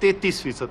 33%,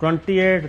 28,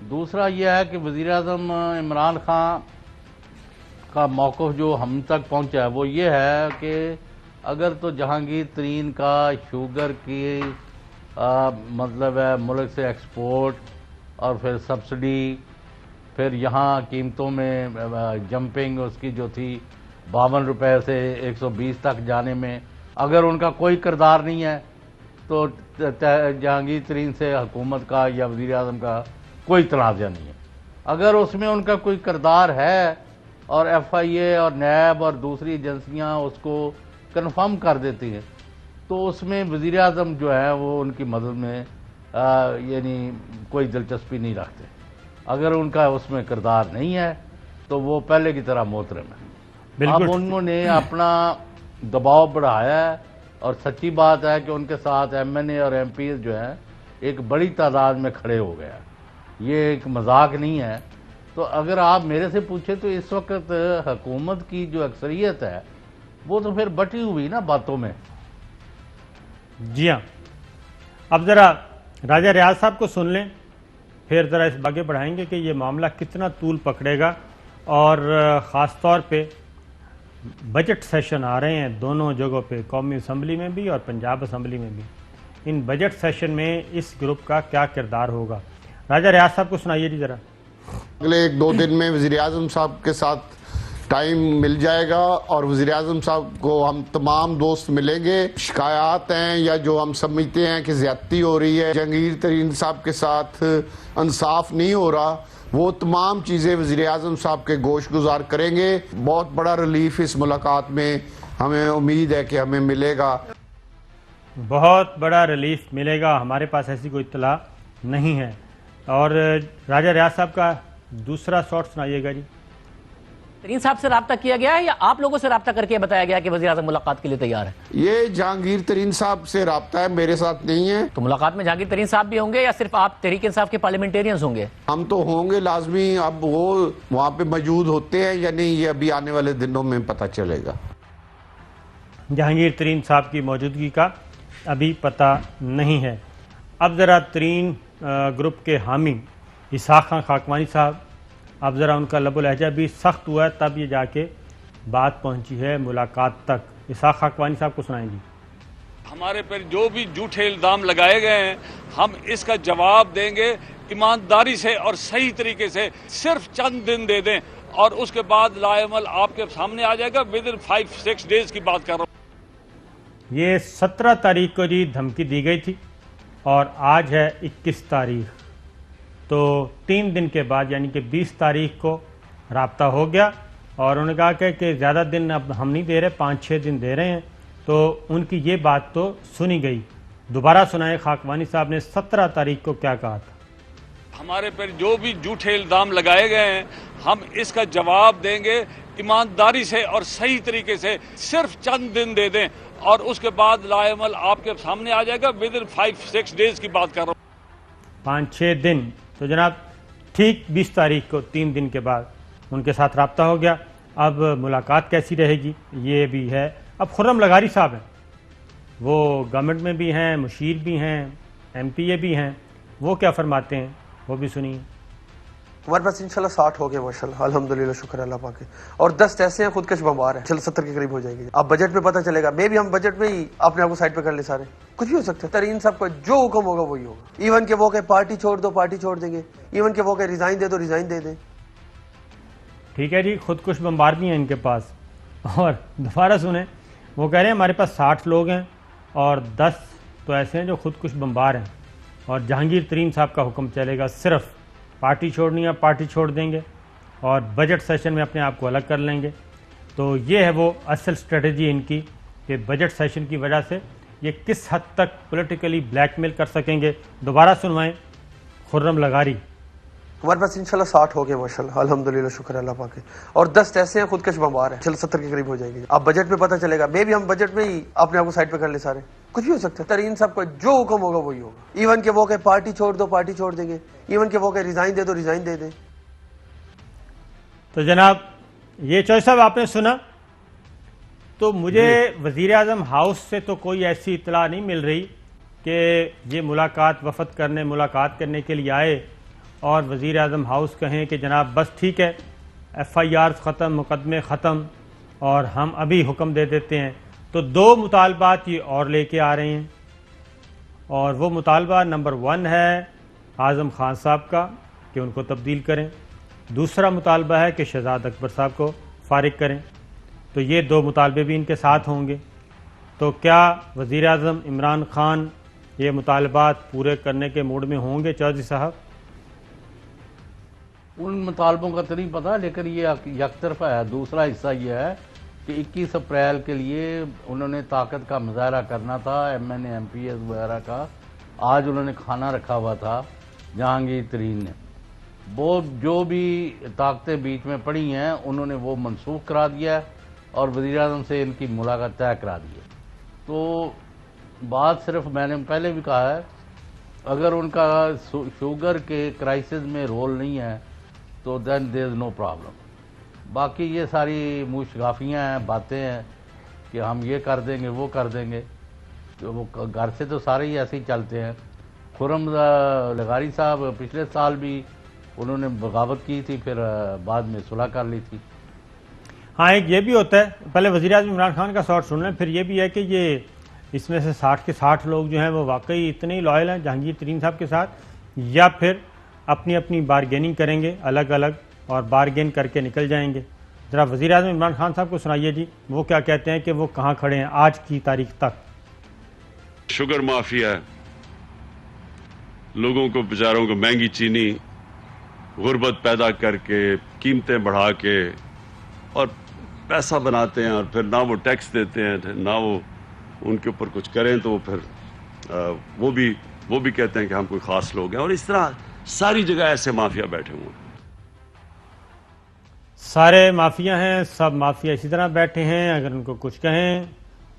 دوسرا یہ ہے کہ وزیر اعظم عمران خان کا موقف جو ہم تک پہنچا ہے وہ یہ ہے کہ اگر تو جہانگیر ترین کا شوگر کی مطلب ہے ملک سے ایکسپورٹ اور پھر سبسڈی، پھر یہاں قیمتوں میں جمپنگ اس کی جو تھی 52 روپے سے 120 تک جانے میں، اگر ان کا کوئی کردار نہیں ہے تو جہانگیر ترین سے حکومت کا یا وزیر اعظم کا کوئی تنازع نہیں ہے۔ اگر اس میں ان کا کوئی کردار ہے اور ایف آئی اے اور نیب اور دوسری ایجنسیاں اس کو کنفرم کر دیتی ہیں تو اس میں وزیر اعظم جو ہے وہ ان کی مدد میں یعنی کوئی دلچسپی نہیں رکھتے۔ اگر ان کا اس میں کردار نہیں ہے تو وہ پہلے کی طرح محترم ہے۔ اب انہوں نے اپنا دباؤ بڑھایا ہے اور سچی بات ہے کہ ان کے ساتھ ایم این اے اور ایم پی جو ہیں ایک بڑی تعداد میں کھڑے ہو گیا، یہ ایک مذاق نہیں ہے۔ تو اگر آپ میرے سے پوچھیں تو اس وقت حکومت کی جو اکثریت ہے وہ تو پھر بٹی ہوئی نا باتوں میں۔ جی ہاں، اب ذرا راجہ ریاض صاحب کو سن لیں، پھر ذرا اس آگے بڑھائیں گے کہ یہ معاملہ کتنا طول پکڑے گا، اور خاص طور پہ بجٹ سیشن آ رہے ہیں دونوں جگہوں پہ، قومی اسمبلی میں بھی اور پنجاب اسمبلی میں بھی۔ ان بجٹ سیشن میں اس گروپ کا کیا کردار ہوگا؟ راجہ ریاض صاحب کو سنائیے جی ذرا۔ اگلے 1-2 دن میں وزیر اعظم صاحب کے ساتھ ٹائم مل جائے گا اور وزیر اعظم صاحب کو ہم تمام دوست ملیں گے۔ شکایات ہیں یا جو ہم سمجھتے ہیں کہ زیادتی ہو رہی ہے، جہانگیر ترین صاحب کے ساتھ انصاف نہیں ہو رہا، وہ تمام چیزیں وزیر اعظم صاحب کے گوش گزار کریں گے۔ بہت بڑا ریلیف اس ملاقات میں ہمیں امید ہے کہ ہمیں ملے گا۔ بہت بڑا ریلیف ملے گا، ہمارے پاس ایسی کوئی اطلاع نہیں ہے۔ اور راجہ ریاض صاحب کا دوسرا شاٹ سنائیے گا جی۔ ترین صاحب سے رابطہ کیا گیا ہے یا آپ لوگوں سے رابطہ کر کے بتایا گیا کہ وزیر اعظم ملاقات کے لیے تیار ہے؟ یہ جہانگیر ترین صاحب سے رابطہ ہے، میرے ساتھ نہیں ہے۔ تو ملاقات میں جہانگیر ترین صاحب بھی ہوں گے یا صرف آپ تحریک انصاف کے پارلیمنٹیرینز ہوں گے؟ ہم تو ہوں گے لازمی، اب وہ وہاں پہ موجود ہوتے ہیں یا نہیں یہ ابھی آنے والے دنوں میں پتہ چلے گا۔ جہانگیر ترین صاحب کی موجودگی کا ابھی پتہ نہیں ہے۔ اب ذرا ترین گروپ کے حامی اسحاق خان خاکوانی صاحب، اب ذرا ان کا لب و لہجہ بھی سخت ہوا ہے، تب یہ جا کے بات پہنچی ہے ملاقات تک۔ اسحاق خاکوانی صاحب کو سنائیں گی۔ ہمارے پر جو بھی جھوٹے الزام لگائے گئے ہیں ہم اس کا جواب دیں گے ایمانداری سے اور صحیح طریقے سے۔ صرف چند دن دے دیں اور اس کے بعد لائعمل آپ کے سامنے آ جائے گا۔ ودن 5-6 ڈیز کی بات کر رہا ہوں۔ یہ 17 تاریخ کو جی دھمکی دی گئی تھی اور آج ہے 21 تاریخ، تو 3 دن کے بعد یعنی کہ 20 تاریخ کو رابطہ ہو گیا، اور انہوں نے کہا کہ زیادہ دن اب ہم نہیں دے رہے، 5-6 دن دے رہے ہیں۔ تو ان کی یہ بات تو سنی گئی۔ دوبارہ سنائے خاکوانی صاحب نے 17 تاریخ کو کیا کہا تھا۔ ہمارے پر جو بھی جھوٹے الزام لگائے گئے ہیں ہم اس کا جواب دیں گے ایمانداری سے اور صحیح طریقے سے۔ صرف چند دن دے دیں اور اس کے بعد لائعمل آپ کے سامنے آ جائے گا۔ ودن 5-6 ڈیز کی بات کر رہا ہوں۔ 5-6 دن، تو جناب ٹھیک 20 تاریخ کو 3 دن کے بعد ان کے ساتھ رابطہ ہو گیا۔ اب ملاقات کیسی رہے گی یہ بھی ہے۔ اب خرم لغاری صاحب ہیں، وہ گورنمنٹ میں بھی ہیں، مشیر بھی ہیں، ایم پی اے بھی ہیں، وہ کیا فرماتے ہیں وہ بھی سنیے۔ ہمارے پاس انشاءاللہ 60 ہو گئے ماشاءاللہ، الحمدللہ، شکر اللہ پاک کے، اور 10 ایسے ہیں خودکش بمبار ہیں، 70 کے قریب ہو جائے گی۔ اب بجٹ میں پتہ چلے گا، میں بھی ہم بجٹ میں ہی اپنے آپ کو سائڈ پہ کر لیں، سارے کچھ بھی ہو سکتا ہے۔ ترین صاحب کا جو حکم ہوگا وہی ہوگا، ایون کہ وہ کہ پارٹی چھوڑ دو پارٹی چھوڑ دیں گے، ایون کہ وہ کہ ریزائن دے دو ریزائن دے دیں۔ ٹھیک ہے جی، خودکش بمبار بھی ہیں ان کے پاس۔ اور دوبارہ سنیں، وہ کہہ رہے ہیں ہمارے پاس 60 لوگ ہیں اور 10 تو ایسے ہیں جو خودکش بمبار ہیں، اور جہانگیر ترین صاحب کا حکم چلے گا، صرف پارٹی چھوڑنی ہے پارٹی چھوڑ دیں گے، اور بجٹ سیشن میں اپنے آپ کو الگ کر لیں گے۔ تو یہ ہے وہ اصل اسٹریٹجی ان کی کہ بجٹ سیشن کی وجہ سے یہ کس حد تک پولیٹیکلی بلیک میل کر سکیں گے۔ دوبارہ سنوائیں خرم لغاری۔ ہمارے پاس انشاءاللہ 60 ہو گئے ماشاءاللہ، الحمدللہ، شکر اللہ پاک کے، اور 10 ایسے ہیں خودکش بمبار ہیں، 70 کے قریب ہو جائے گی۔ اب بجٹ میں پتہ چلے گا، میں بھی ہم بجٹ میں ہی اپنے آپ کو سائڈ پہ کر لیں، سارے کچھ بھی ہو سکتا ہے۔ ترین صاحب کا جو حکم ہوگا وہی ہوگا، ایون کہ وہ کہ پارٹی چھوڑ دو پارٹی چھوڑ دیں گے، ایون کہ وہ کہ ریزائن دے دو ریزائن دے دیں۔ تو جناب یہ چوہے صاحب آپ نے سنا، تو مجھے وزیر اعظم ہاؤس سے تو کوئی ایسی اطلاع نہیں مل رہی کہ یہ ملاقات وفد کرنے ملاقات کرنے کے لیے آئے اور وزیر اعظم ہاؤس کہیں کہ جناب بس ٹھیک ہے FIR ختم، مقدمے ختم اور ہم ابھی حکم دے دیتے ہیں، تو دو مطالبات یہ اور لے کے آ رہے ہیں، اور وہ مطالبہ نمبر 1 ہے اعظم خان صاحب کا کہ ان کو تبدیل کریں، دوسرا مطالبہ ہے کہ شہزاد اکبر صاحب کو فارغ کریں۔ تو یہ دو مطالبے بھی ان کے ساتھ ہوں گے۔ تو کیا وزیر اعظم عمران خان یہ مطالبات پورے کرنے کے موڈ میں ہوں گے چودھری صاحب؟ ان مطالبوں کا تو نہیں پتا، لیکن یہ یک طرفہ ہے۔ دوسرا حصہ یہ ہے کہ 21 اپریل کے لیے انہوں نے طاقت کا مظاہرہ کرنا تھا، MNA MPs وغیرہ کا۔ آج انہوں نے کھانا رکھا ہوا تھا جہانگیر ترین نے، وہ جو بھی طاقتیں بیچ میں پڑی ہیں انہوں نے وہ منسوخ کرا دیا اور وزیر اعظم سے ان کی ملاقات طے کرا دی ہے۔ تو بات صرف میں نے پہلے بھی کہا ہے، اگر ان کا شوگر کے کرائسس میں رول نہیں ہے تو دین دیر از نو پرابلم۔ باقی یہ ساری موشگافیاں ہیں، باتیں ہیں کہ ہم یہ کر دیں گے وہ کر دیں گے، تو وہ گھر سے تو سارے ہی ایسے ہی چلتے ہیں۔ خرم لغاری صاحب پچھلے سال بھی انہوں نے بغاوت کی تھی، پھر بعد میں صلح کر لی تھی۔ ہاں ایک یہ بھی ہوتا ہے، پہلے وزیر اعظم عمران خان کا شاٹ سن لیں، پھر یہ بھی ہے کہ یہ اس میں سے 60 کے 60 لوگ جو ہیں وہ واقعی اتنے لائل ہیں جہانگیر ترین صاحب کے ساتھ، یا پھر اپنی اپنی بارگیننگ کریں گے الگ الگ اور بارگین کر کے نکل جائیں گے۔ ذرا وزیر اعظم عمران خان صاحب کو سنائیے جی، وہ کیا کہتے ہیں کہ وہ کہاں کھڑے ہیں آج کی تاریخ تک؟ شوگر مافیا لوگوں کو بیچاروں کو مہنگی چینی غربت پیدا کر کے قیمتیں بڑھا کے اور پیسہ بناتے ہیں، اور پھر نہ وہ ٹیکس دیتے ہیں نہ وہ ان کے اوپر کچھ کریں، تو وہ پھر وہ بھی کہتے ہیں کہ ہم کوئی خاص لوگ ہیں، اور اس طرح ساری جگہ ایسے مافیا بیٹھے ہوئے ہیں۔ سارے مافیا ہیں، سب مافیا اسی طرح بیٹھے ہیں، اگر ان کو کچھ کہیں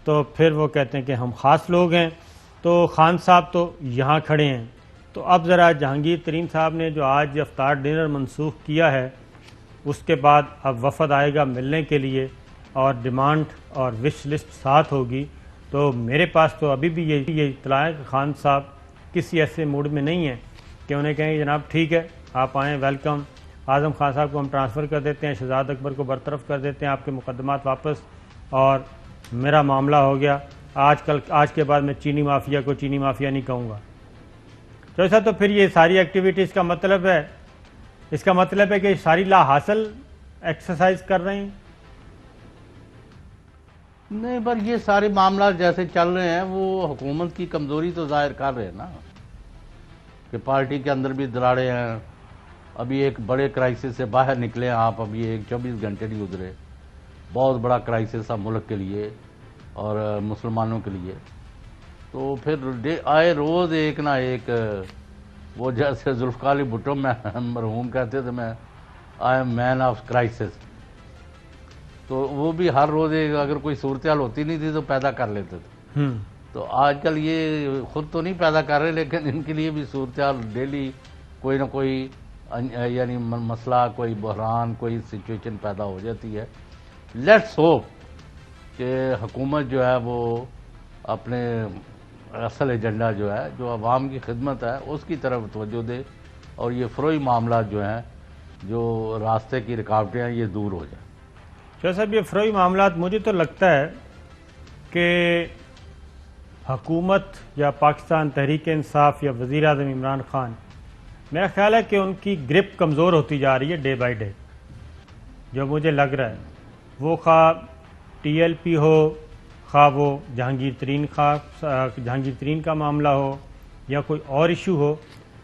تو پھر وہ کہتے ہیں کہ ہم خاص لوگ ہیں۔ تو خان صاحب تو یہاں کھڑے ہیں، تو اب ذرا جہانگیر ترین صاحب نے جو آج افطار ڈنر منسوخ کیا ہے، اس کے بعد اب وفد آئے گا ملنے کے لیے اور ڈیمانڈ اور وش لسٹ ساتھ ہوگی، تو میرے پاس تو ابھی بھی یہ اطلاع ہے کہ خان صاحب کسی ایسے موڈ میں نہیں ہیں کہ انہیں کہیں کہ جناب ٹھیک ہے آپ آئیں، ویلکم، اعظم خان صاحب کو ہم ٹرانسفر کر دیتے ہیں، شہزاد اکبر کو برطرف کر دیتے ہیں، آپ کے مقدمات واپس، اور میرا معاملہ ہو گیا۔ آج کے بعد میں چینی مافیا کو چینی مافیا نہیں کہوں گا۔ تو ایسا تو پھر یہ ساری ایکٹیویٹیز کا مطلب ہے، اس کا مطلب ہے کہ ساری لا حاصل ایکسرسائز کر رہے ہیں۔ نہیں، پر یہ سارے معاملات جیسے چل رہے ہیں وہ حکومت کی کمزوری تو ظاہر کر رہے ہیں نا، کہ پارٹی کے اندر بھی دراڑے ہیں۔ ابھی ایک بڑے کرائسس سے باہر نکلے ہیں آپ، ابھی ایک 24 گھنٹے نہیں گزرے، بہت بڑا کرائسس تھا ملک کے لیے اور مسلمانوں کے لیے۔ تو پھر آئے روز ایک نہ ایک، وہ جیسے ذوالفقار علی بھٹو میں مرحوم کہتے تھے، میں I am man of crisis, تو وہ بھی ہر روز ایک، اگر کوئی صورتحال ہوتی نہیں تھی تو پیدا کر لیتے تھے۔ تو آج کل یہ خود تو نہیں پیدا کر رہے، لیکن ان کے لیے بھی صورتحال ڈیلی کوئی نہ کوئی یعنی مسئلہ، کوئی بحران، کوئی سچویشن پیدا ہو جاتی ہے۔ لیٹس ہوپ کہ حکومت جو ہے وہ اپنے اصل ایجنڈا جو ہے، جو عوام کی خدمت ہے، اس کی طرف توجہ دے، اور یہ فروئی معاملات جو ہیں، جو راستے کی رکاوٹیں ہیں، یہ دور ہو جائیں۔ شاہ صاحب یہ فروئی معاملات، مجھے تو لگتا ہے کہ حکومت یا پاکستان تحریک انصاف یا وزیر اعظم عمران خان، میرا خیال ہے کہ ان کی گرپ کمزور ہوتی جا رہی ہے ڈے بائی ڈے، جو مجھے لگ رہا ہے، وہ خواہ TLP ہو، خواہ وہ جہانگیر ترین کا معاملہ ہو یا کوئی اور ایشو ہو،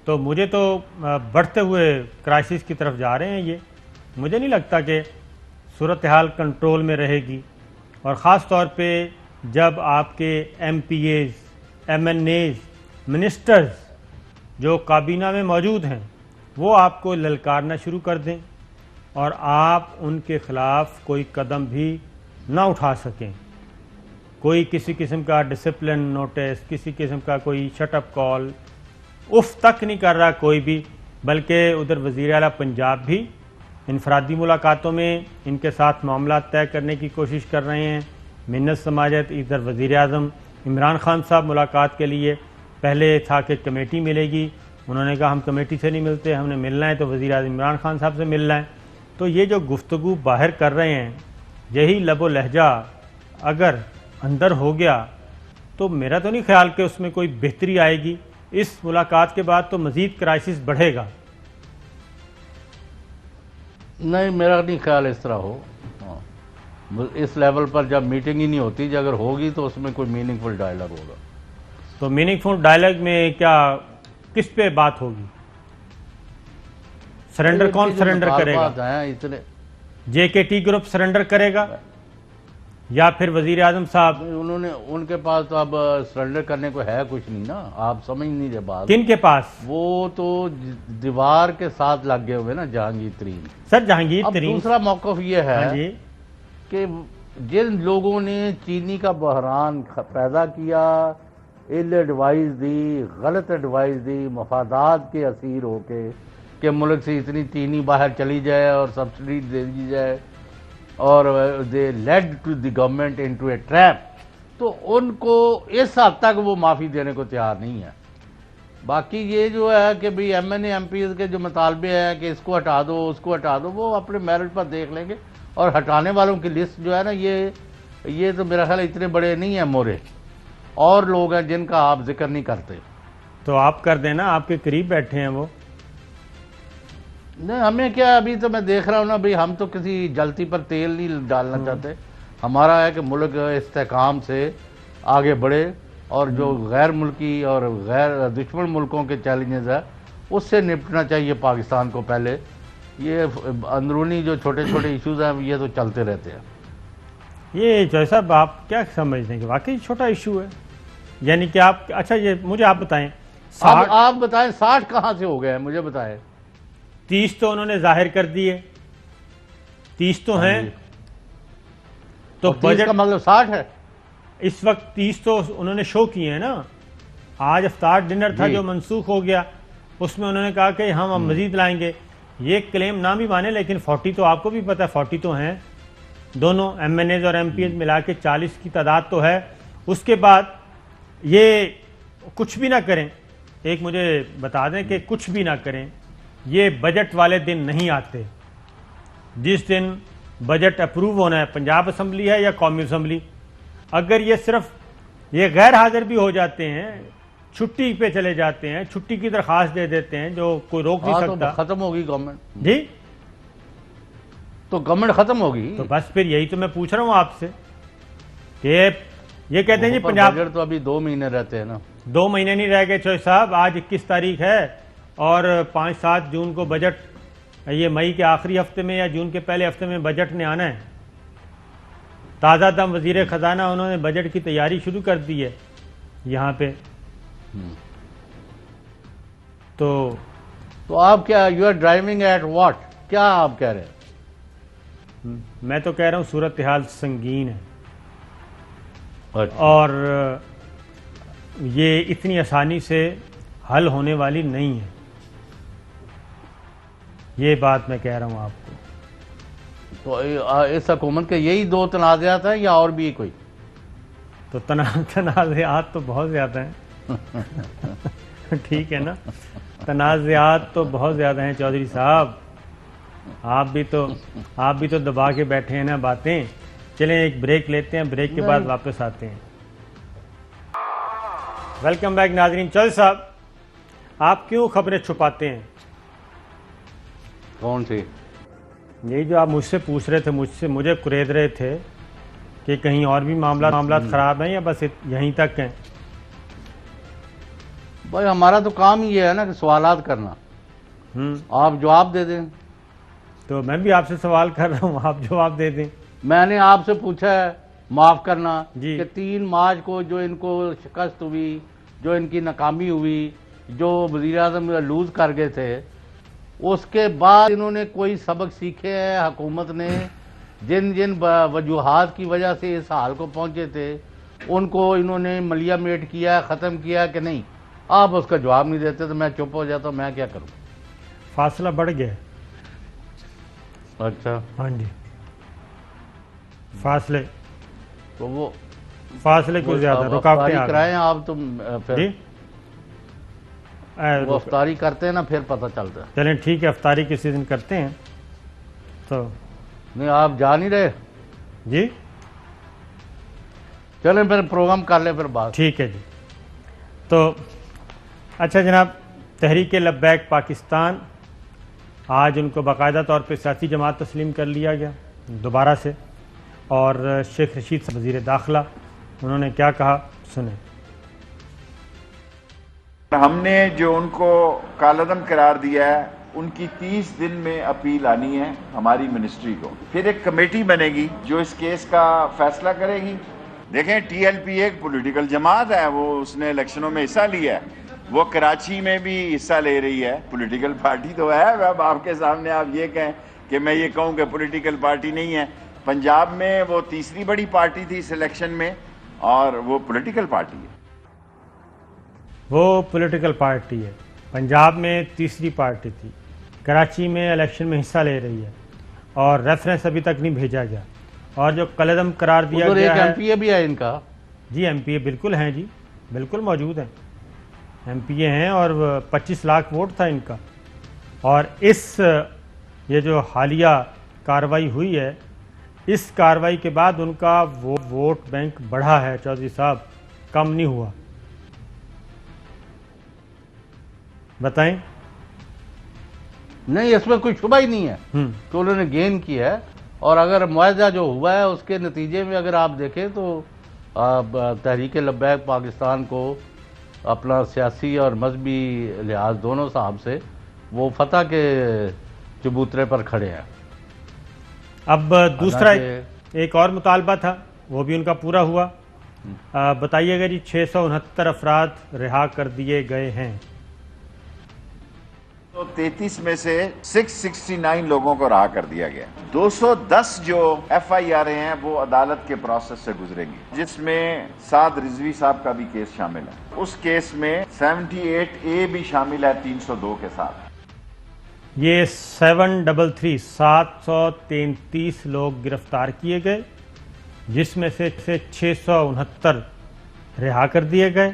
تو مجھے تو بڑھتے ہوئے کرائسس کی طرف جا رہے ہیں یہ۔ مجھے نہیں لگتا کہ صورتحال کنٹرول میں رہے گی، اور خاص طور پہ جب آپ کے MPAs، MNAs، منسٹرز جو کابینہ میں موجود ہیں وہ آپ کو للکارنا شروع کر دیں اور آپ ان کے خلاف کوئی قدم بھی نہ اٹھا سکیں، کوئی کسی قسم کا ڈسپلن نوٹس، کسی قسم کا کوئی شٹ اپ کال اف تک نہیں کر رہا کوئی بھی، بلکہ ادھر وزیر اعلیٰ پنجاب بھی انفرادی ملاقاتوں میں ان کے ساتھ معاملات طے کرنے کی کوشش کر رہے ہیں۔ منت سماجت، ادھر وزیر اعظم عمران خان صاحب ملاقات کے لیے، پہلے تھا کہ کمیٹی ملے گی، انہوں نے کہا ہم کمیٹی سے نہیں ملتے, ہم نے ملنا ہے تو وزیر اعظم عمران خان صاحب سے ملنا ہے. تو یہ جو گفتگو باہر کر رہے ہیں, یہی لب و لہجہ اگر اندر ہو گیا تو میرا تو نہیں خیال کہ اس میں کوئی بہتری آئے گی. اس ملاقات کے بعد تو مزید کرائسس بڑھے گا. نہیں, میرا نہیں خیال اس طرح ہو. اس لیول پر جب میٹنگ ہی نہیں ہوتی, اگر ہوگی تو اس میں کوئی میننگ فل ڈائلاگ ہوگا. تو میننگ فل ڈائلاگ میں کیا, کس پہ بات ہوگی؟ سرنڈر کون سرنڈر کرے گا؟ اتنے جے کے ٹی گروپ سرنڈر کرے گا یا پھر وزیر اعظم صاحب؟ انہوں نے, ان کے پاس تو اب سرنڈر کرنے کو ہے کچھ نہیں نا, آپ سمجھ نہیں رہے بات. کن کے پاس؟ وہ تو دیوار کے ساتھ لگ گئے ہوئے نا جہانگیر ترین. سر جہانگیر اب ترین دوسرا موقف یہ ہے جی کہ جن لوگوں نے چینی کا بحران پیدا کیا, ایل ایڈوائز دی, غلط ایڈوائز دی, مفادات کے اسیر ہو کے کہ ملک سے اتنی چینی باہر چلی جائے اور سبسڈی دے دی جائے, اور they lead to the government into a trap, تو ان کو اس حد تک وہ معافی دینے کو تیار نہیں ہے. باقی یہ جو ہے کہ بھی M N A MPs کے جو مطالبے ہیں کہ اس کو ہٹا دو اس کو ہٹا دو, وہ اپنے میرٹ پر دیکھ لیں گے. اور ہٹانے والوں کی لسٹ جو ہے نا, یہ تو میرا خیال اتنے بڑے نہیں ہیں مورے, اور لوگ ہیں جن کا آپ ذکر نہیں کرتے. تو آپ کر دینا, آپ کے قریب بیٹھے ہیں وہ. نہیں, ہمیں کیا, ابھی تو میں دیکھ رہا ہوں نا بھئی, ہم تو کسی جلتی پر تیل نہیں ڈالنا چاہتے. ہمارا ہے کہ ملک استحکام سے آگے بڑھے, اور جو غیر ملکی اور غیر دشمن ملکوں کے چیلنجز ہے اس سے نپٹنا چاہیے پاکستان کو پہلے. یہ اندرونی جو چھوٹے چھوٹے ایشوز ہیں یہ تو چلتے رہتے ہیں. یہ جو صاحب آپ کیا سمجھتے ہیں کہ واقعی چھوٹا ایشو ہے؟ یعنی کہ آپ, اچھا یہ مجھے آپ بتائیں, آپ بتائیں 60 کہاں سے ہو گئے ہیں, مجھے بتائیں. 30 تو انہوں نے ظاہر کر دیے, 30 تو ہیں. تو 30 کا مطلب 60 ہے اس وقت. 30 تو انہوں نے شو کیے ہیں نا. آج افطار ڈنر تھا جو منسوخ ہو گیا, اس میں انہوں نے کہا کہ ہم مزید لائیں گے. یہ کلیم نہ بھی مانے, لیکن 40 تو آپ کو بھی پتا ہے 40 تو ہیں. دونوں ایم این ایز اور ایم پی ایز ملا کے 40 کی تعداد تو ہے. اس کے بعد یہ کچھ بھی نہ کریں, ایک مجھے بتا دیں کہ کچھ بھی نہ کریں, یہ بجٹ والے دن نہیں آتے جس دن بجٹ اپروو ہونا ہے, پنجاب اسمبلی ہے یا قومی اسمبلی. اگر یہ صرف یہ غیر حاضر بھی ہو جاتے ہیں, چھٹی پہ چلے جاتے ہیں, چھٹی کی درخواست دے دیتے ہیں, جو کوئی روک نہیں سکتا. ختم ہوگی گورنمنٹ جی, تو گورنمنٹ ختم ہوگی. تو بس پھر یہی تو میں پوچھ رہا ہوں آپ سے کہ یہ کہتے ہیں جی پنجاب بجٹ تو ابھی 2 مہینے رہتے ہیں نا. 2 مہینے نہیں رہ گئے چوہے صاحب. آج 21 تاریخ ہے اور 5-7 جون کو بجٹ, یہ مئی کے آخری ہفتے میں یا جون کے پہلے ہفتے میں بجٹ نے آنا ہے. تازہ دم وزیر خزانہ انہوں نے بجٹ کی تیاری شروع کر دی ہے یہاں پہ. تو آپ کیا, you are driving at what, کیا آپ کہہ رہے ہیں؟ میں تو کہہ رہا ہوں صورتحال سنگین ہے, اور یہ اتنی آسانی سے حل ہونے والی نہیں ہے. یہ بات میں کہہ رہا ہوں آپ کو. تو اس حکومت کے یہی 2 تنازعات ہیں یا اور بھی کوئی؟ تو تنازعات تو بہت زیادہ ہیں. ٹھیک ہے نا, تنازعات تو بہت زیادہ ہیں چودھری صاحب. آپ بھی تو دبا کے بیٹھے ہیں نا باتیں. چلیں ایک بریک لیتے ہیں, بریک کے بعد واپس آتے ہیں. ویلکم بیک ناظرین. چودھری صاحب, آپ کیوں خبریں چھپاتے ہیں؟ کون سی؟ یہی جو آپ مجھ سے پوچھ رہے تھے, مجھے قرید رہے تھے کہ کہیں اور بھی معاملات خراب ہیں یا بس یہیں تک ہیں؟ بھائی ہمارا تو کام ہی یہ ہے نا کہ سوالات کرنا, آپ جواب دے دیں. تو میں بھی آپ سے سوال کر رہا ہوں, آپ جواب دے دیں. میں نے آپ سے پوچھا ہے معاف کرنا جی. کہ 3 مارچ کو جو ان کو شکست ہوئی, جو ان کی ناکامی ہوئی, جو وزیر اعظم لوز کر گئے تھے, اس کے بعد انہوں نے کوئی سبق سیکھے ہیں حکومت نے؟ جن وجوہات کی وجہ سے اس حال کو پہنچے تھے ان کو انہوں نے ملیا میٹ کیا, ختم کیا کہ نہیں؟ آپ اس کا جواب نہیں دیتے تو میں چپ ہو جاتا ہوں, میں کیا کروں؟ فاصلہ بڑھ گیا. اچھا, ہاں جی, فاصلے تو وہ کو زیادہ رکاوٹیں آ کرائیں آپ تو جی. وہ افطاری کرتے ہیں نا پھر پتہ چلتا ہے. چلیں ٹھیک ہے، افطاری کسی دن کرتے ہیں. تو نہیں آپ جا نہیں رہے؟ جی چلیں پھر پروگرام کر لیں پھر بات. ٹھیک ہے جی. تو اچھا جناب، تحریک لبیک پاکستان، آج ان کو باقاعدہ طور پہ سیاسی جماعت تسلیم کر لیا گیا دوبارہ سے. اور شیخ رشید وزیر داخلہ، انہوں نے کیا کہا سنیں. ہم نے جو ان کو کالعدم قرار دیا ہے، ان کی 30 دن میں اپیل آنی ہے ہماری منسٹری کو. پھر ایک کمیٹی بنے گی جو اس کیس کا فیصلہ کرے گی. دیکھیں ٹی ایل پی ایک پولیٹیکل جماعت ہے، وہ اس نے الیکشنوں میں حصہ لیا ہے، وہ کراچی میں بھی حصہ لے رہی ہے. پولیٹیکل پارٹی تو ہے. اب آپ کے سامنے آپ یہ کہیں کہ میں یہ کہوں کہ پولیٹیکل پارٹی نہیں ہے. پنجاب میں وہ تیسری بڑی پارٹی تھی اس الیکشن میں، اور وہ پولیٹیکل پارٹی ہے. وہ پولیٹیکل پارٹی ہے، پنجاب میں تیسری پارٹی تھی، کراچی میں الیکشن میں حصہ لے رہی ہے، اور ریفرنس ابھی تک نہیں بھیجا گیا. اور جو کالعدم قرار دیا ادھر گیا ایک ہے، ایم پی اے بھی ہے ان کا. جی ایم پی اے بالکل ہیں، جی بالکل موجود ہیں، ایم پی اے ہیں، اور 25 لاکھ ووٹ تھا ان کا. اور یہ جو حالیہ کارروائی ہوئی ہے، اس کارروائی کے بعد ان کا ووٹ بینک بڑھا ہے چودھری صاحب، کم نہیں ہوا. بتائیں. نہیں اس میں کوئی شبہ ہی نہیں ہے کہ انہوں نے گین کیا ہے. اور اگر معاہدہ جو ہوا ہے اس کے نتیجے میں اگر آپ دیکھیں تو تحریک لبیک پاکستان کو اپنا سیاسی اور مذہبی لحاظ دونوں صاحب سے وہ فتح کے چبوترے پر کھڑے ہیں. اب دوسرا ایک اور مطالبہ تھا، وہ بھی ان کا پورا ہوا. بتائیے گا جی. 669 افراد رہا کر دیے گئے ہیں. تو 33 میں سے 669 لوگوں کو رہا کر دیا گیا. 210 جو ایف آئی آر ہیں وہ عدالت کے پروسیس سے گزریں گی، جس میں سعد رضوی صاحب کا بھی کیس شامل ہے. اس کیس میں 78A بھی شامل ہے 302 کے ساتھ. یہ 733 لوگ گرفتار کیے گئے، جس میں سے 669 رہا کر دیے گئے،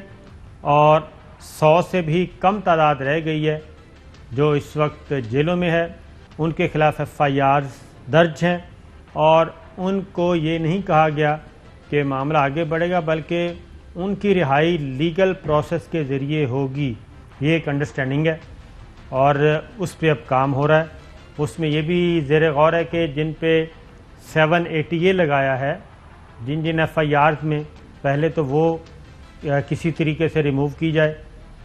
اور 100 سے بھی کم تعداد رہ گئی ہے جو اس وقت جیلوں میں ہے. ان کے خلاف ایف آئی آرز درج ہیں، اور ان کو یہ نہیں کہا گیا کہ معاملہ آگے بڑھے گا، بلکہ ان کی رہائی لیگل پروسیس کے ذریعے ہوگی. یہ ایک انڈرسٹینڈنگ ہے، اور اس پہ اب کام ہو رہا ہے. اس میں یہ بھی زیر غور ہے کہ جن پہ 780A لگایا ہے، جن ایف آئی آرز میں، پہلے تو وہ کسی طریقے سے ریموو کی جائے،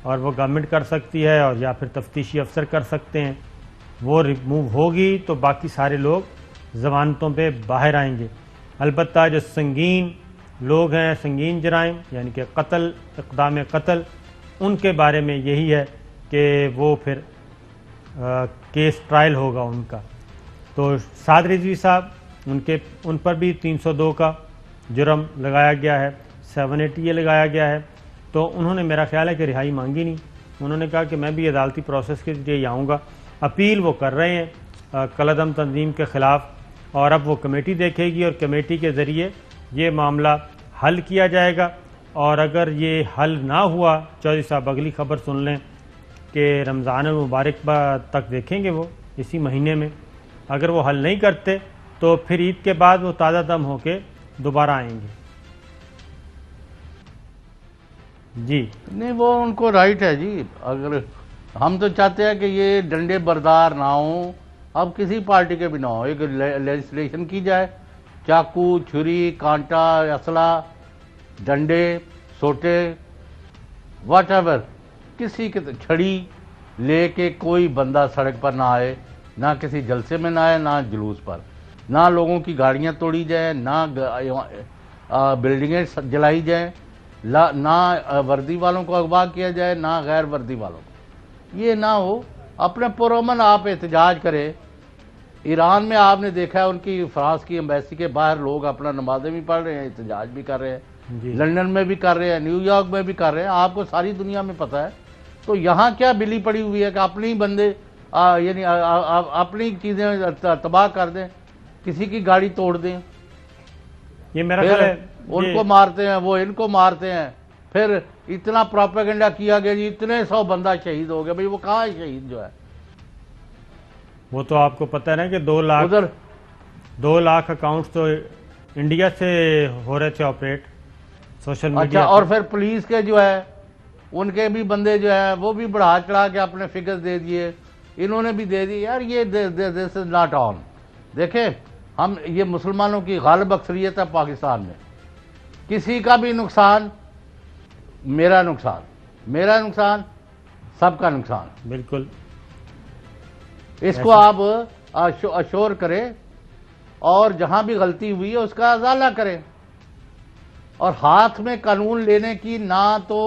اور وہ گورنمنٹ کر سکتی ہے، اور یا پھر تفتیشی افسر کر سکتے ہیں. وہ ریموو ہوگی تو باقی سارے لوگ ضمانتوں پہ باہر آئیں گے. البتہ جو سنگین لوگ ہیں، سنگین جرائم یعنی کہ قتل، اقدام قتل، ان کے بارے میں یہی ہے کہ وہ پھر کیس ٹرائل ہوگا ان کا. تو سعد رضوی صاحب، ان پر بھی 302 کا جرم لگایا گیا ہے، 780A لگایا گیا ہے. تو انہوں نے میرا خیال ہے کہ رہائی مانگی نہیں. انہوں نے کہا کہ میں بھی عدالتی پروسیس کے ذریعے آؤں گا. اپیل وہ کر رہے ہیں کالعدم تنظیم کے خلاف، اور اب وہ کمیٹی دیکھے گی، اور کمیٹی کے ذریعے یہ معاملہ حل کیا جائے گا. اور اگر یہ حل نہ ہوا، چودھری صاحب اگلی خبر سن لیں کہ رمضان المبارک تک دیکھیں گے وہ اسی مہینے میں. اگر وہ حل نہیں کرتے تو پھر عید کے بعد وہ تازہ دم ہو کے دوبارہ آئیں گے. جی نہیں وہ ان کو رائٹ ہے جی. اگر ہم تو چاہتے ہیں کہ یہ ڈنڈے بردار نہ ہوں، اب کسی پارٹی کے بھی نہ ہو. ایک لیجسلیشن کی جائے، چاقو، چھری، کانٹا، اسلحہ، ڈنڈے، سوٹے، واٹ ایور، کسی کے چھڑی لے کے کوئی بندہ سڑک پر نہ آئے، نہ کسی جلسے میں نہ آئے، نہ جلوس پر، نہ لوگوں کی گاڑیاں توڑی جائیں، نہ بلڈنگیں جلائی جائیں، نہ وردی والوں کو اغوا کیا جائے، نہ غیر وردی والوں کو. یہ نہ ہو. اپنے پرامن آپ احتجاج کریں. ایران میں آپ نے دیکھا ہے ان کی فرانس کی ایمبیسی کے باہر لوگ اپنا نمازیں بھی پڑھ رہے ہیں، احتجاج بھی کر رہے ہیں. لندن میں بھی کر رہے ہیں، نیو یارک میں بھی کر رہے ہیں. آپ کو ساری دنیا میں پتہ ہے. تو یہاں کیا بلی پڑی ہوئی ہے کہ اپنی بندے یعنی اپنی چیزیں تباہ کر دیں، کسی کی گاڑی توڑ دیں، یہ میرا خیال ہے ان کو مارتے ہیں، وہ ان کو مارتے ہیں، پھر اتنا پروپیگنڈا کیا گیا جی اتنے 100 بندہ شہید ہو گیا. بھئی وہ کہاں ہے شہید جو ہے؟ وہ تو آپ کو پتہ ہے نا کہ 2 لاکھ اکاؤنٹس تو انڈیا سے ہو رہے تھے آپریٹ سوشل اچھا، میڈیا. اور پھر پولیس کے جو ہے ان کے بھی بندے جو ہیں وہ بھی بڑھا چڑھا کے اپنے فگر دے دیے، انہوں نے بھی دے دی. یار یہ دس از ناٹ آن. دیکھیں ہم یہ مسلمانوں کی غالب اکثریت ہے پاکستان میں. کسی کا بھی نقصان میرا نقصان سب کا نقصان. بالکل اس کو آپ اشور کریں اور جہاں بھی غلطی ہوئی ہے اس کا ازالہ کریں. اور ہاتھ میں قانون لینے کی نہ تو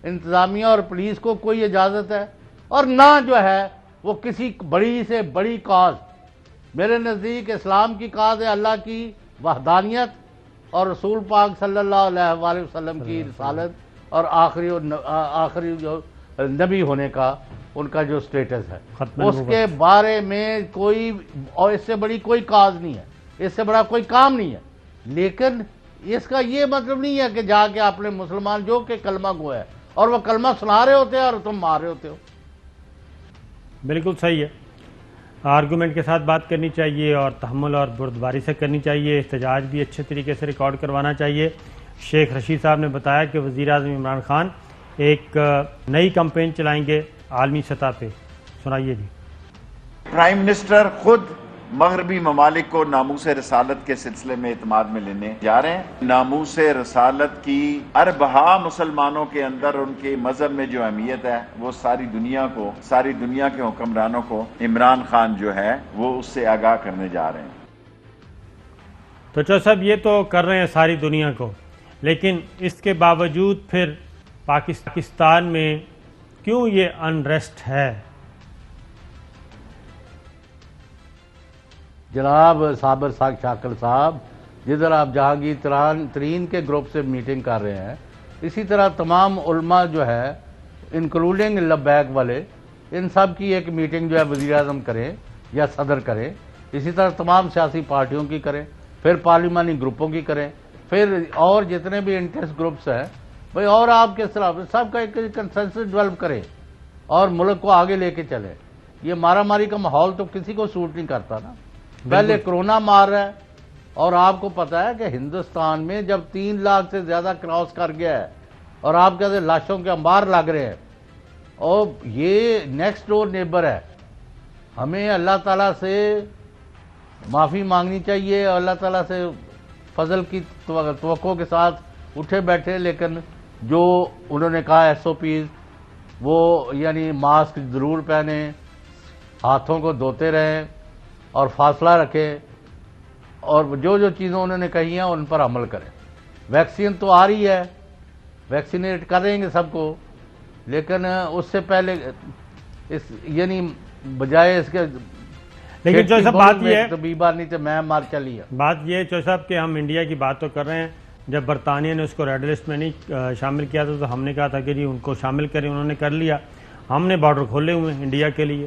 انتظامیہ اور پولیس کو کوئی اجازت ہے، اور نہ جو ہے وہ کسی بڑی سے بڑی کاز. میرے نزدیک اسلام کی کاز ہے اللہ کی وحدانیت اور رسول پاک صلی اللہ علیہ وآلہ وسلم کی رسالت اور آخری جو نبی ہونے کا ان کا جو سٹیٹس ہے، اس کے بارے میں کوئی اور اس سے بڑی کوئی کاز نہیں ہے، اس سے بڑا کوئی کام نہیں ہے. لیکن اس کا یہ مطلب نہیں ہے کہ جا کے آپ نے مسلمان جو کہ کلمہ گو ہے اور وہ کلمہ سنا رہے ہوتے ہیں اور تم مار رہے ہوتے ہو. بالکل صحیح ہے. آرگومنٹ کے ساتھ بات کرنی چاہیے اور تحمل اور بردباری سے کرنی چاہیے. احتجاج بھی اچھے طریقے سے ریکارڈ کروانا چاہیے. شیخ رشید صاحب نے بتایا کہ وزیر اعظم عمران خان ایک نئی کمپین چلائیں گے عالمی سطح پہ. سنائیے جی. پرائم منسٹر خود مغربی ممالک کو ناموس رسالت کے سلسلے میں اعتماد میں لینے جا رہے ہیں. ناموس رسالت کی اربہا مسلمانوں کے اندر ان کے مذہب میں جو اہمیت ہے وہ ساری دنیا کے حکمرانوں کو عمران خان جو ہے وہ اس سے آگاہ کرنے جا رہے ہیں. تو چو صاحب یہ تو کر رہے ہیں ساری دنیا کو، لیکن اس کے باوجود پھر پاکستان میں کیوں یہ انریسٹ ہے؟ جناب صابر شاکر صاحب، جدھر آپ جہانگیر ترین کے گروپ سے میٹنگ کر رہے ہیں، اسی طرح تمام علماء جو ہے انکلوڈنگ لبیک والے، ان سب کی ایک میٹنگ جو ہے وزیر اعظم کریں یا صدر کریں. اسی طرح تمام سیاسی پارٹیوں کی کریں، پھر پارلیمانی گروپوں کی کریں، پھر اور جتنے بھی انٹرسٹ گروپس ہیں بھئی، اور آپ کس طرح سب کا ایک کنسنسس ڈیولپ کریں اور ملک کو آگے لے کے چلیں. یہ مارا ماری کا ماحول تو کسی کو سوٹ نہیں کرتا نا. پہلے کرونا مار رہا ہے، اور آپ کو پتا ہے کہ ہندوستان میں جب 3 لاکھ سے زیادہ کراس کر گیا ہے اور آپ کہتے ہیں لاشوں کے انبار لگ رہے ہیں، اور یہ نیکسٹ ڈور نیبر ہے. ہمیں اللہ تعالیٰ سے معافی مانگنی چاہیے اور اللہ تعالیٰ سے فضل کی توقع کے ساتھ اٹھے بیٹھے. لیکن جو انہوں نے کہا SOPs وہ یعنی ماسک ضرور پہنیں، ہاتھوں کو دھوتے رہیں اور فاصلہ رکھیں، اور جو چیزیں انہوں نے کہی ہیں ان پر عمل کریں. ویکسین تو آ رہی ہے، ویکسینیٹ کر دیں گے سب کو، لیکن اس سے پہلے یعنی بجائے اس کے لیکن چوہدری صاحب بات یہ ہے طبیبہ نہیں تو میں مار چلی ہے. بات یہ ہے چوہدری صاحب کہ ہم انڈیا کی بات تو کر رہے ہیں. جب برطانیہ نے اس کو ریڈ لسٹ میں نہیں شامل کیا تھا تو ہم نے کہا تھا کہ جی ان کو شامل کریں، انہوں نے کر لیا. ہم نے بارڈر کھولے ہوئے ہیں انڈیا کے لیے.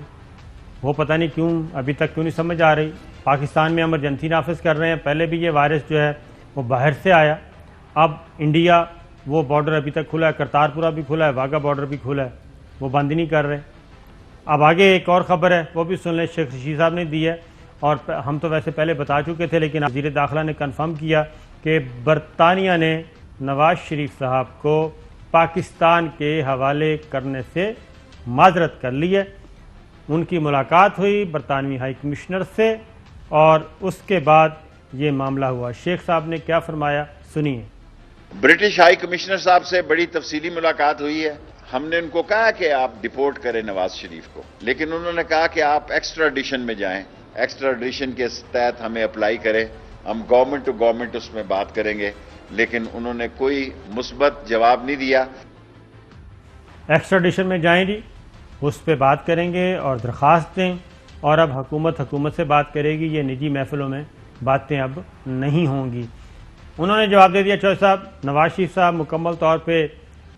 وہ پتہ نہیں کیوں ابھی تک کیوں نہیں سمجھ آ رہی. پاکستان میں ایمرجنسی نافذ کر رہے ہیں. پہلے بھی یہ وائرس جو ہے وہ باہر سے آیا، اب انڈیا وہ بارڈر ابھی تک کھلا ہے، کرتارپورہ بھی کھلا ہے، واگا بارڈر بھی کھلا ہے، وہ بند نہیں کر رہے. اب آگے ایک اور خبر ہے وہ بھی سن لیں، شیخ رشید صاحب نے دی ہے، اور ہم تو ویسے پہلے بتا چکے تھے لیکن وزیر داخلہ نے کنفرم کیا کہ برطانیہ نے نواز شریف صاحب کو پاکستان کے حوالے کرنے سے معذرت کر لی ہے. ان کی ملاقات ہوئی برطانوی ہائی کمشنر سے اور اس کے بعد یہ معاملہ ہوا. شیخ صاحب نے کیا فرمایا سنیے. برٹش ہائی کمشنر صاحب سے بڑی تفصیلی ملاقات ہوئی ہے. ہم نے ان کو کہا کہ آپ ڈیپورٹ کریں نواز شریف کو، لیکن انہوں نے کہا کہ آپ ایکسٹراڈیشن میں جائیں، ایکسٹراڈیشن کے تحت ہمیں اپلائی کریں، ہم گورنمنٹ ٹو گورنمنٹ اس میں بات کریں گے. لیکن انہوں نے کوئی مثبت جواب نہیں دیا. ایکسٹراڈیشن میں جائیں جی، اس پہ بات کریں گے اور درخواست دیں، اور اب حکومت سے بات کرے گی. یہ نجی محفلوں میں باتیں اب نہیں ہوں گی. انہوں نے جواب دے دیا چوہدری صاحب. نواز شریف صاحب مکمل طور پہ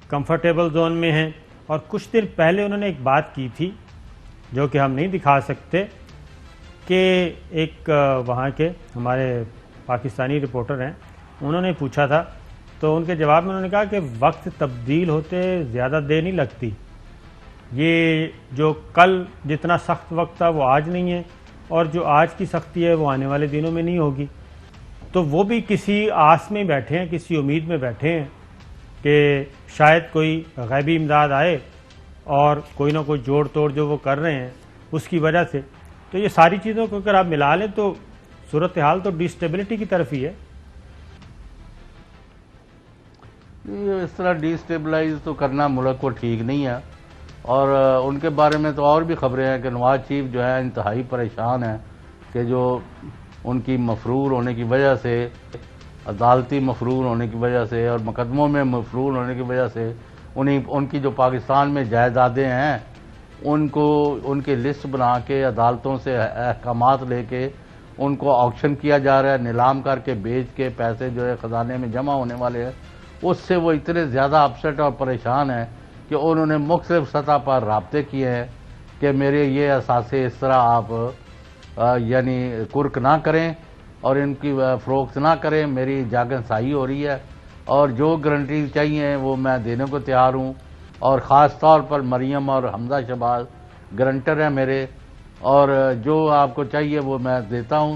کمفرٹیبل زون میں ہیں، اور کچھ دن پہلے انہوں نے ایک بات کی تھی جو کہ ہم نہیں دکھا سکتے، کہ ایک وہاں کے ہمارے پاکستانی رپورٹر ہیں، انہوں نے پوچھا تھا تو ان کے جواب میں انہوں نے کہا کہ وقت تبدیل ہوتے زیادہ دیر نہیں لگتی، یہ جو کل جتنا سخت وقت تھا وہ آج نہیں ہے، اور جو آج کی سختی ہے وہ آنے والے دنوں میں نہیں ہوگی۔ تو وہ بھی کسی آس میں بیٹھے ہیں، کسی امید میں بیٹھے ہیں کہ شاید کوئی غیبی امداد آئے اور کوئی نہ کوئی جوڑ توڑ جو وہ کر رہے ہیں اس کی وجہ سے۔ تو یہ ساری چیزوں کو اگر آپ ملا لیں تو صورتحال تو ڈیسٹیبلٹی کی طرف ہی ہے۔ اس طرح ڈی اسٹیبلائز تو کرنا ملک کو ٹھیک نہیں ہے، اور ان کے بارے میں تو اور بھی خبریں ہیں کہ نواز شریف جو ہے انتہائی پریشان ہیں کہ جو ان کی مفرور ہونے کی وجہ سے، عدالتی مفرور ہونے کی وجہ سے اور مقدموں میں مفرور ہونے کی وجہ سے ان کی جو پاکستان میں جائیدادیں ہیں ان کو ان کی لسٹ بنا کے عدالتوں سے احکامات لے کے ان کو آکشن کیا جا رہا ہے، نیلام کر کے بیچ کے پیسے جو ہے خزانے میں جمع ہونے والے ہیں۔ اس سے وہ اتنے زیادہ اپسٹ اور پریشان ہیں کہ انہوں نے مختلف سطح پر رابطے کیے ہیں کہ میرے یہ اثاثے اس طرح آپ یعنی کرک نہ کریں اور ان کی فروخت نہ کریں، میری جاگن سائی ہو رہی ہے، اور جو گارنٹی چاہیے وہ میں دینے کو تیار ہوں، اور خاص طور پر مریم اور حمزہ شہباز گارنٹر ہیں میرے، اور جو آپ کو چاہیے وہ میں دیتا ہوں،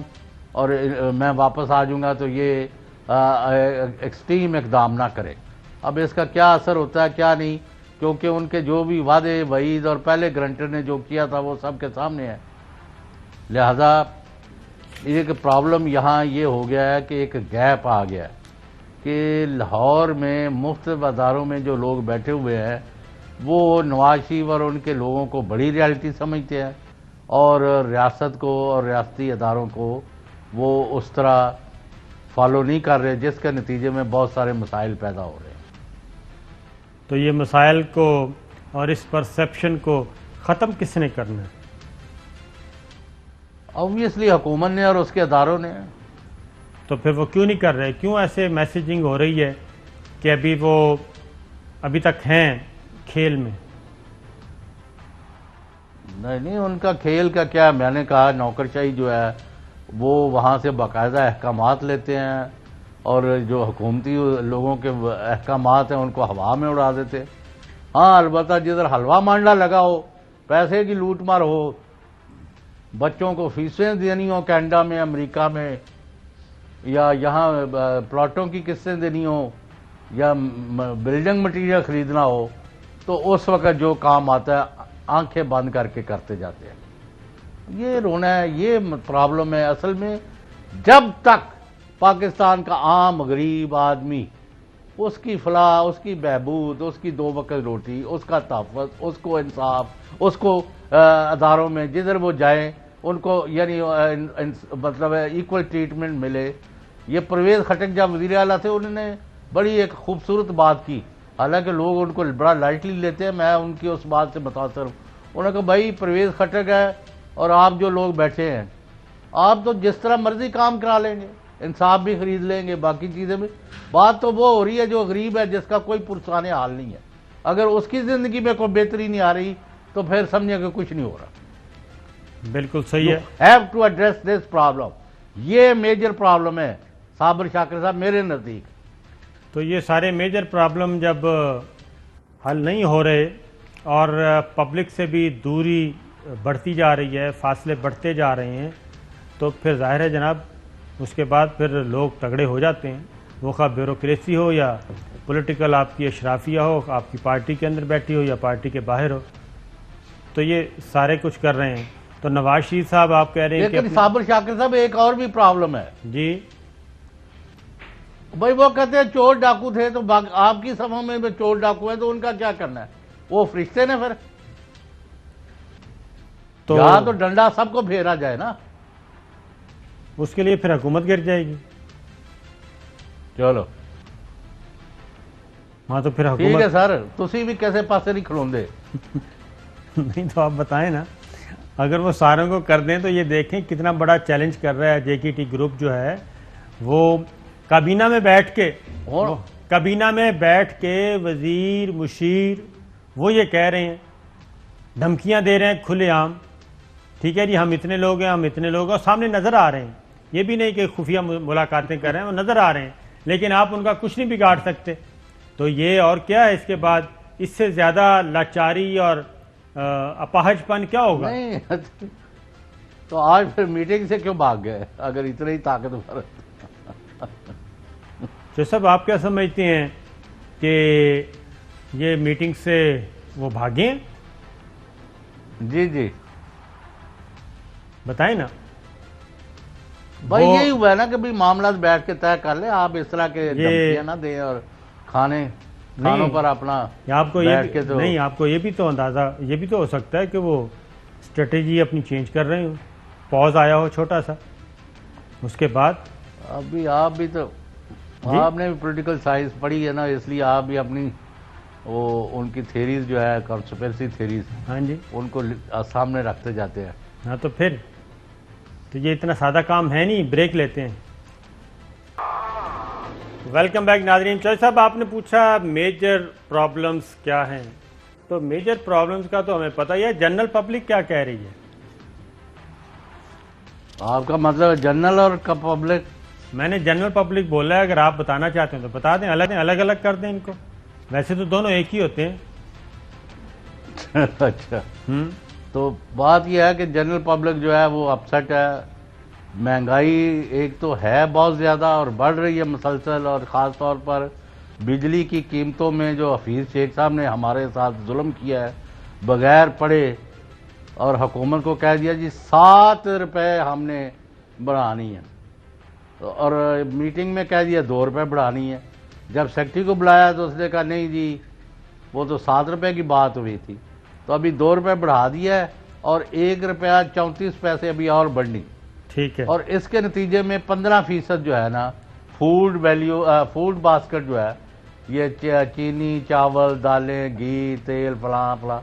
اور میں واپس آ جاؤں گا تو یہ ایکسٹریم اقدام نہ کرے۔ اب اس کا کیا اثر ہوتا ہے کیا نہیں، کیونکہ ان کے جو بھی وعدے وعید اور پہلے گارنٹر نے جو کیا تھا وہ سب کے سامنے ہے۔ لہذا ایک پرابلم یہاں یہ ہو گیا ہے کہ ایک گیپ آ گیا ہے کہ لاہور میں مختلف اداروں میں جو لوگ بیٹھے ہوئے ہیں وہ نواز شریف اور ان کے لوگوں کو بڑی ریالٹی سمجھتے ہیں، اور ریاست کو اور ریاستی اداروں کو وہ اس طرح فالو نہیں کر رہے، جس کے نتیجے میں بہت سارے مسائل پیدا ہو رہے ہیں۔ تو یہ مسائل کو اور اس پرسیپشن کو ختم کس نے کرنا ہے؟ آبویسلی حکومت نے اور اس کے اداروں نے۔ تو پھر وہ کیوں نہیں کر رہے؟ کیوں ایسے میسیجنگ ہو رہی ہے کہ ابھی وہ ابھی تک ہیں کھیل میں؟ نہیں ان کا کھیل کا کیا، میں نے کہا نوکرشاہی جو ہے وہ وہاں سے باقاعدہ احکامات لیتے ہیں، اور جو حکومتی لوگوں کے احکامات ہیں ان کو ہوا میں اڑا دیتے۔ ہاں البتہ جدھر حلوہ مانڈا لگا ہو، پیسے کی لوٹ مار ہو، بچوں کو فیسیں دینی ہو کینیڈا میں، امریکہ میں، یا یہاں پلاٹوں کی قسطیں دینی ہو، یا بلڈنگ مٹیریل خریدنا ہو، تو اس وقت جو کام آتا ہے آنکھیں بند کر کے کرتے جاتے ہیں۔ یہ رونا ہے، یہ پرابلم ہے اصل میں۔ جب تک پاکستان کا عام غریب آدمی اس کی فلاح، اس کی بہبود، اس کی 2 وقت روٹی، اس کا تحفظ، اس کو انصاف، اس کو اداروں میں جدھر وہ جائیں ان کو یعنی مطلب ایکول ٹریٹمنٹ ملے۔ یہ پرویز خٹک جب وزیر اعلیٰ تھے انہوں نے بڑی ایک خوبصورت بات کی، حالانکہ لوگ ان کو بڑا لائٹلی لیتے ہیں، میں ان کی اس بات سے متاثر ہوں۔ انہوں نے کہا بھائی پرویز خٹک ہے اور آپ جو لوگ بیٹھے ہیں آپ تو جس طرح مرضی کام کرا لیں گے، انصاف بھی خرید لیں گے، باقی چیزیں بھی، بات تو وہ ہو رہی ہے جو غریب ہے جس کا کوئی پرسان حال نہیں ہے، اگر اس کی زندگی میں کوئی بہتری نہیں آ رہی تو پھر سمجھیں کہ کچھ نہیں ہو رہا۔ بالکل صحیح ہے۔ Have to address this problem, یہ میجر پرابلم ہے صابر شاکر صاحب میرے نزدیک۔ تو یہ سارے میجر پرابلم جب حل نہیں ہو رہے اور پبلک سے بھی دوری بڑھتی جا رہی ہے، فاصلے بڑھتے جا رہے ہیں، تو پھر ظاہر ہے جناب اس کے بعد پھر لوگ تگڑے ہو جاتے ہیں، وہ خواہ بیوروکریسی ہو یا پولیٹیکل آپ کی اشرافیہ ہو، آپ کی پارٹی کے اندر بیٹھی ہو یا پارٹی کے باہر ہو، تو یہ سارے کچھ کر رہے ہیں۔ تو نواز شریف صاحب آپ کہہ رہے ہیں لیکن صابر شاکر صاحب ایک اور بھی پرابلم ہے جی بھائی، وہ کہتے ہیں چور ڈاکو تھے، تو آپ کی سبھوں میں چور ڈاکو ہیں تو ان کا کیا کرنا ہے؟ وہ فرشتے نے پھر تو یہاں تو ڈنڈا سب کو پھیرا جائے نا، اس کے لیے پھر حکومت گر جائے گی۔ چلو ہاں تو پھر ٹھیک ہے حکومت سر، تسی بھی کیسے پاسے نہیں کھلوندے؟ نہیں تو آپ بتائیں نا، اگر وہ ساروں کو کر دیں تو یہ دیکھیں کتنا بڑا چیلنج کر رہا ہے جے کے ٹی گروپ جو ہے، وہ کابینہ میں بیٹھ کے وزیر مشیر وہ یہ کہہ رہے ہیں، دھمکیاں دے رہے ہیں کھلے عام، ٹھیک ہے جی ہم اتنے لوگ ہیں، ہم اتنے لوگ ہیں، اور سامنے نظر آ رہے ہیں، یہ بھی نہیں کہ خفیہ ملاقاتیں کر رہے ہیں، وہ نظر آ رہے ہیں لیکن آپ ان کا کچھ نہیں بگاڑ سکتے. تو یہ اور کیا ہے اس کے بعد؟ اس سے زیادہ لاچاری اور اپاہج پن کیا ہوگا؟ نہیں تو آج پھر میٹنگ سے کیوں بھاگ گئے اگر اتنا ہی طاقتور؟ جو سب آپ کیا سمجھتے ہیں کہ یہ میٹنگ سے وہ بھاگے ہیں؟ جی جی بتائیں نا. بھائی یہی ہوا ہے نا کہ بھی معاملات بیٹھ کے طے کر لیں، آپ اس طرح کے دھمکیاں نہ دیں اور کھانوں پر اپنا آپ کو بیٹھ کے تو نہیں، آپ کو یہ بھی تو اندازہ یہ بھی تو ہو سکتا ہے کہ وہ اسٹریٹجی اپنی چینج کر رہے ہوں، پاز آیا ہو چھوٹا سا، اس کے بعد ابھی آپ بھی تو آپ نے بھی پولیٹیکل سائنس پڑھی ہے نا، اس لیے آپ بھی اپنی وہ ان کی تھیریز جو ہے کانسپیرسی تھیریز، ہاں جی ان کو سامنے رکھتے جاتے ہیں. ہاں تو پھر تو یہ اتنا سادہ کام ہے نہیں. بریک لیتے ہیں. ویلکم بیک ناظرین. چوہدری صاحب آپ نے پوچھا میجر پرابلمز کیا ہیں، تو میجر پرابلمز کا تو ہمیں پتہ ہی ہے. جنرل پبلک کیا کہہ رہی ہے؟ آپ کا مطلب جنرل اور پبلک؟ میں نے جنرل پبلک بولا ہے، اگر آپ بتانا چاہتے ہیں تو بتا دیں، الگ الگ کر دیں ان کو. ویسے تو دونوں ایک ہی ہوتے ہیں. اچھا تو بات یہ ہے کہ جنرل پبلک جو ہے وہ اپسٹ ہے. مہنگائی ایک تو ہے بہت زیادہ اور بڑھ رہی ہے مسلسل، اور خاص طور پر بجلی کی قیمتوں میں جو حفیظ شیخ صاحب نے ہمارے ساتھ ظلم کیا ہے بغیر پڑھے، اور حکومت کو کہہ دیا جی 7 روپے ہم نے بڑھانی ہے، اور میٹنگ میں کہہ دیا 2 روپے بڑھانی ہے. جب سیکرٹری کو بلایا تو اس نے کہا نہیں جی وہ تو 7 روپے کی بات ہوئی تھی، تو ابھی 2 روپے بڑھا دیا ہے اور 1 روپیہ 34 پیسے ابھی اور بڑھنی. ٹھیک ہے. اور اس کے نتیجے میں 15% جو ہے نا فوڈ باسکٹ جو ہے، یہ چینی، چاول، دالیں، گھی، تیل، فلاں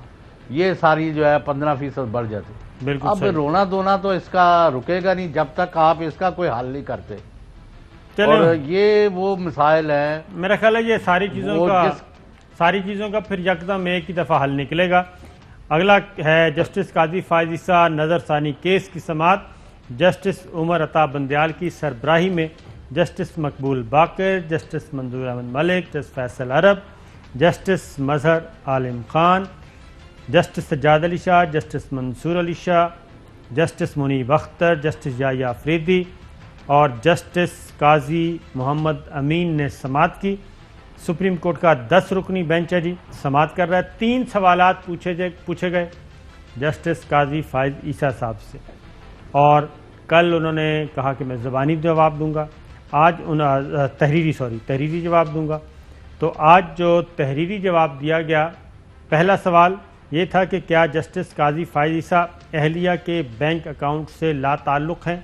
یہ ساری جو ہے 15% بڑھ جاتی. بالکل اب رونا دھونا تو اس کا رکے گا نہیں جب تک آپ اس کا کوئی حل نہیں کرتے. اور یہ وہ مسائل ہیں، میرا خیال ہے یہ ساری چیزوں کا پھر یکدم ایک ہی دفعہ حل نکلے گا. اگلا ہے جسٹس قاضی فائز عیسیٰ نظر ثانی کیس کی سماعت. جسٹس عمر عطا بندیال کی سربراہی میں جسٹس مقبول باقر، جسٹس منظور احمد ملک، جسٹس فیصل عرب، جسٹس مظہر عالم خان، جسٹس سجاد علی شاہ، جسٹس منصور علی شاہ، جسٹس منیب اختر، جسٹس یحییٰ آفریدی اور جسٹس قاضی محمد امین نے سماعت کی. سپریم کورٹ کا 10 رکنی بینچ ہے جی، سماعت کر رہا ہے. 3 سوالات پوچھے گئے جسٹس قاضی فائز عیسیٰ صاحب سے، اور کل انہوں نے کہا کہ میں زبانی جواب دوں گا، آج تحریری جواب دوں گا. تو آج جو تحریری جواب دیا گیا، پہلا سوال یہ تھا کہ کیا جسٹس قاضی فائز عیسیٰ اہلیہ کے بینک اکاؤنٹ سے لا تعلق ہیں؟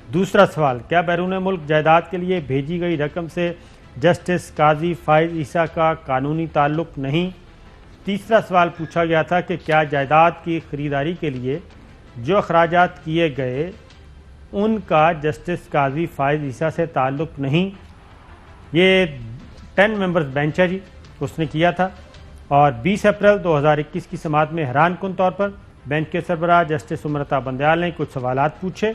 دوسرا سوال، کیا بیرون ملک جائیداد کے لیے بھیجی گئی رقم سے جسٹس قاضی فائز عیسیٰ کا قانونی تعلق نہیں؟ تیسرا سوال پوچھا گیا تھا کہ کیا جائیداد کی خریداری کے لیے جو اخراجات کیے گئے ان کا جسٹس قاضی فائز عیسیٰ سے تعلق نہیں؟ یہ 10 ممبرز بینچ ہے جی، اس نے کیا تھا. اور 20 اپریل 2021 کی سماعت میں حیران کن طور پر بینچ کے سربراہ جسٹس عمر عطا بندیال نے کچھ سوالات پوچھے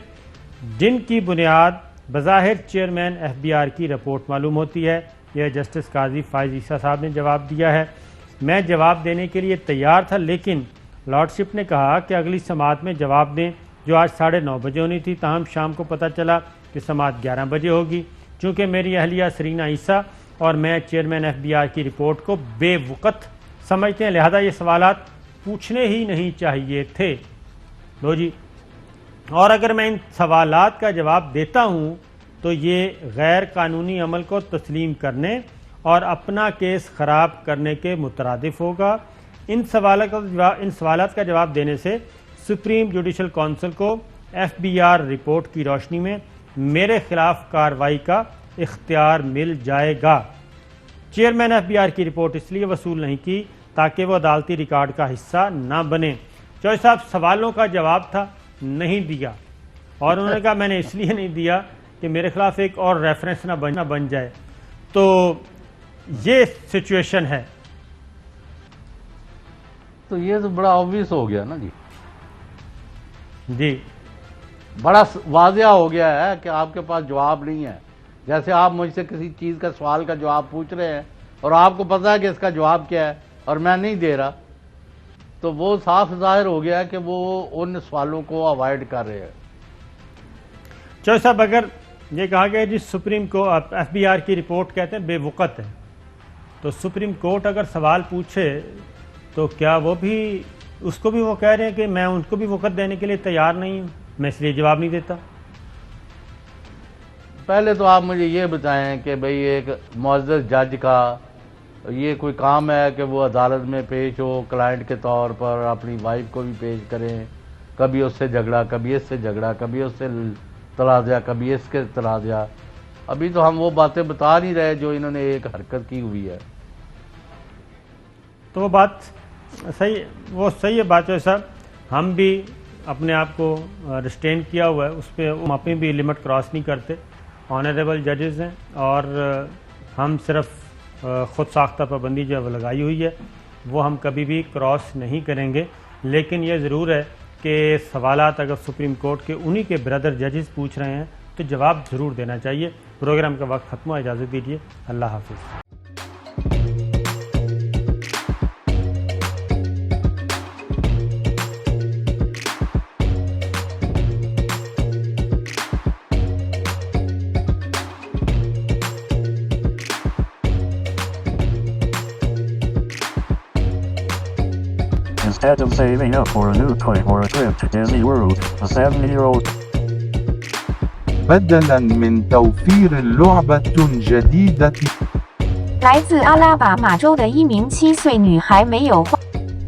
جن کی بنیاد بظاہر چیئرمین FBR کی رپورٹ معلوم ہوتی ہے. یہ جسٹس قاضی فائز عیسیٰ صاحب نے جواب دیا ہے. میں جواب دینے کے لیے تیار تھا، لیکن لارڈشپ نے کہا کہ اگلی سماعت میں جواب دیں، جو آج 9:30 بجے ہونی تھی. تاہم شام کو پتہ چلا کہ سماعت 11 بجے ہوگی. چونکہ میری اہلیہ سرینا عیسیٰ اور میں چیئرمین FBR کی رپورٹ کو بے وقت سمجھتے ہیں، لہذا یہ سوالات پوچھنے ہی نہیں چاہیے تھے. لو جی، اور اگر میں ان سوالات کا جواب دیتا ہوں تو یہ غیر قانونی عمل کو تسلیم کرنے اور اپنا کیس خراب کرنے کے مترادف ہوگا. ان سوالات کا جواب دینے سے سپریم جوڈیشل کونسل کو FBR رپورٹ کی روشنی میں میرے خلاف کارروائی کا اختیار مل جائے گا. چیئرمین FBR کی رپورٹ اس لیے وصول نہیں کی تاکہ وہ عدالتی ریکارڈ کا حصہ نہ بنے. چوہدری صاحب سوالوں کا جواب تھا، نہیں دیا، اور انہوں نے کہا میں نے اس لیے نہیں دیا کہ میرے خلاف ایک اور ریفرنس نہ بن جائے. تو یہ سچویشن ہے. تو یہ تو بڑا آبویس ہو گیا نا جی، بڑا واضح ہو گیا ہے کہ آپ کے پاس جواب نہیں ہے. جیسے آپ مجھ سے کسی چیز کا سوال کا جواب پوچھ رہے ہیں اور آپ کو پتا ہے کہ اس کا جواب کیا ہے اور میں نہیں دے رہا، تو وہ صاف ظاہر ہو گیا کہ وہ ان سوالوں کو اوائڈ کر رہے ہیں۔ چوہدری صاحب، اگر یہ کہا گیا جی سپریم کو ایف بی آر کی رپورٹ کہتے ہیں بے وقت ہے، تو سپریم کورٹ اگر سوال پوچھے تو کیا وہ بھی اس کو بھی وہ کہہ رہے ہیں کہ میں ان کو بھی وقت دینے کے لیے تیار نہیں ہوں، میں اس لیے جواب نہیں دیتا؟ پہلے تو آپ مجھے یہ بتائیں کہ بھئی ایک معزز جج کا یہ کوئی کام ہے کہ وہ عدالت میں پیش ہو کلائنٹ کے طور پر، اپنی وائف کو بھی پیش کریں، کبھی اس سے جھگڑا، کبھی اس سے جھگڑا، کبھی اس سے تنازع، کبھی اس کے تنازع۔ ابھی تو ہم وہ باتیں بتا نہیں رہے جو انہوں نے ایک حرکت کی ہوئی ہے۔ تو وہ بات صحیح ہے بات ہے صاحب، ہم بھی اپنے آپ کو ریسٹین کیا ہوا ہے، اس پہ ہم اپنی بھی لمٹ کراس نہیں کرتے، آنریبل ججز ہیں، اور ہم صرف خود ساختہ پابندی جو لگائی ہوئی ہے وہ ہم کبھی بھی کراس نہیں کریں گے، لیکن یہ ضرور ہے کہ سوالات اگر سپریم کورٹ کے انہی کے بردر ججز پوچھ رہے ہیں تو جواب ضرور دینا چاہیے۔ پروگرام کا وقت ختم ہوا، اجازت دیجیے، اللہ حافظ۔ Instead of saving up for a new toy or a trip to Disney World, a 7-year-old بدلاً من توفير لعبة جديدة 来自阿拉巴马州的一名7岁女孩没有花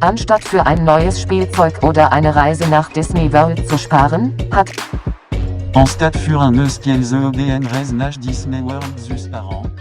Anstatt für ein neues Spielzeug oder eine Reise nach Disney World zu sparen, hat Anstatt für un neus Spielzeug oder eine Reise nach Disney World zu sparen,